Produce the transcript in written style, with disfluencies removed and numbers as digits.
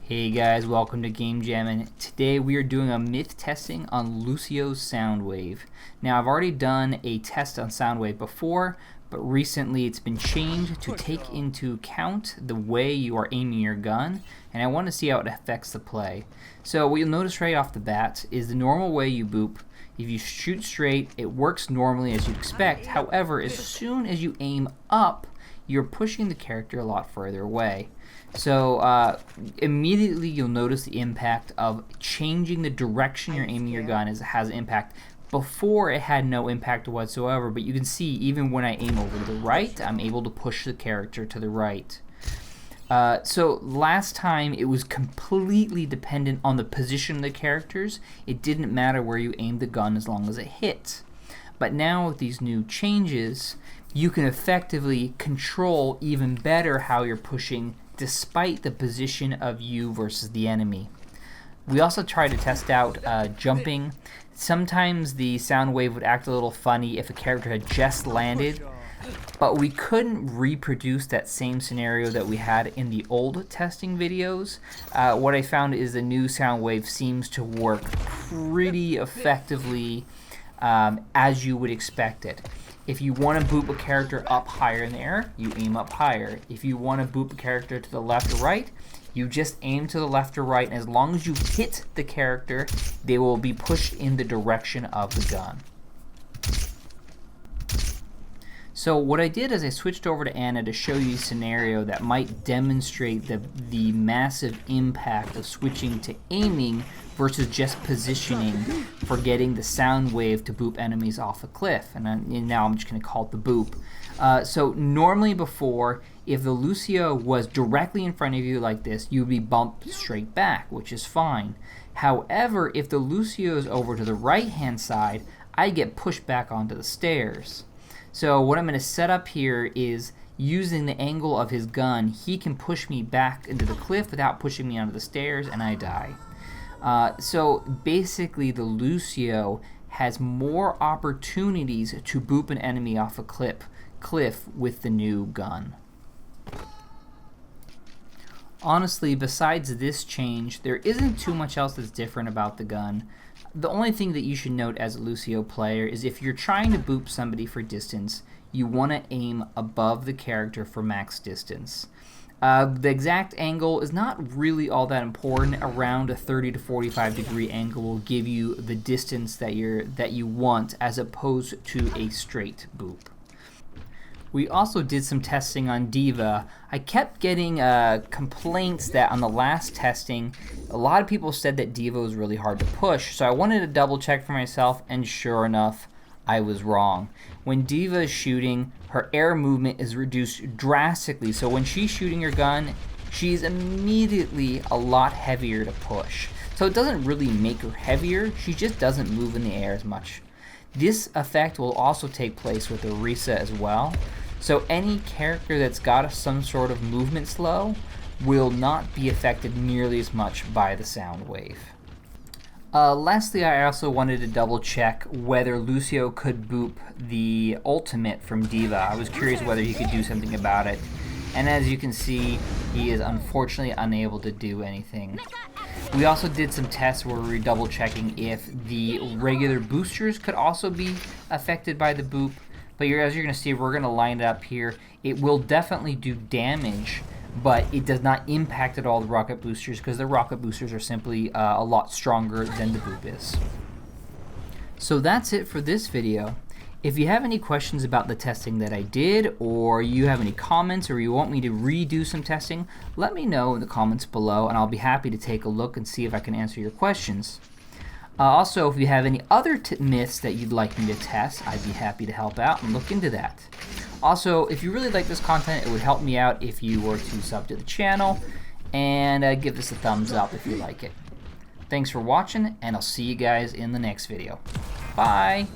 Hey guys, welcome to Game Jam, and today we are doing a myth testing on LUCIO'S Soundwave. Now I've already done a test on Soundwave before, but recently it's been changed to take into account the way you are aiming your gun, and I want to see how it affects the play. So what you'll notice right off the bat is the normal way you boop. If you shoot straight, it works normally as you'd expect. However, as soon as you aim up, you're pushing the character a lot further away. So immediately you'll notice the impact of changing the direction you're aiming your gun has impact. Before it had no impact whatsoever, but you can see even when I aim over to the right, I'm able to push the character to the right. So last time it was completely dependent on the position of the characters. It didn't matter where you aimed the gun as long as it hit. But now with these new changes, you can effectively control even better how you're pushing despite the position of you versus the enemy. We also tried to test out jumping. Sometimes the Soundwave would act a little funny if a character had just landed, but we couldn't reproduce that same scenario that we had in the old testing videos. What I found is the new Soundwave seems to work pretty effectively as you would expect it. If you want to boop a character up higher in the air, you aim up higher. If you want to boop a character to the left or right, you just aim to the left or right, and as long as you hit the character, they will be pushed in the direction of the gun. So what I did is I switched over to Anna to show you a scenario that might demonstrate the massive impact of switching to aiming versus just positioning for getting the Soundwave to boop enemies off a cliff. And now I'm just going to call it the boop. So normally before, if the Lucio was directly in front of you like this, you would be bumped straight back, which is fine. However, if the Lucio is over to the right hand side, I get pushed back onto the stairs. So what I'm going to set up here is using the angle of his gun, he can push me back into the cliff without pushing me onto the stairs, and I die. So basically the Lucio has more opportunities to boop an enemy off a cliff with the new gun. Honestly, besides this change, there isn't too much else that's different about the gun. The only thing that you should note as a Lucio player is if you're trying to boop somebody for distance, you want to aim above the character for max distance. The exact angle is not really all that important. Around a 30 to 45 degree angle will give you the distance that you want as opposed to a straight boop. We also did some testing on D.Va. I kept getting complaints that on the last testing, a lot of people said that D.Va was really hard to push, so I wanted to double check for myself, and sure enough, I was wrong. When D.Va is shooting, her air movement is reduced drastically, so when she's shooting her gun, she's immediately a lot heavier to push. So it doesn't really make her heavier, she just doesn't move in the air as much. This effect will also take place with Orisa as well. So any character that's got some sort of movement slow will not be affected nearly as much by the Soundwave. Lastly, I also wanted to double check whether Lucio could boop the ultimate from D.Va. I was curious whether he could do something about it. And as you can see, he is unfortunately unable to do anything. We also did some tests where we were double checking if the regular boosters could also be affected by the boop. But as you're going to see, we're going to line it up here. It will definitely do damage, but it does not impact at all the rocket boosters because the rocket boosters are simply a lot stronger than the boop is. So that's it for this video. If you have any questions about the testing that I did, or you have any comments, or you want me to redo some testing, let me know in the comments below, and I'll be happy to take a look and see if I can answer your questions. Also, if you have any other myths that you'd like me to test, I'd be happy to help out and look into that. Also, if you really like this content, it would help me out if you were to sub to the channel, and give this a thumbs up if you like it. Thanks for watching, and I'll see you guys in the next video. Bye!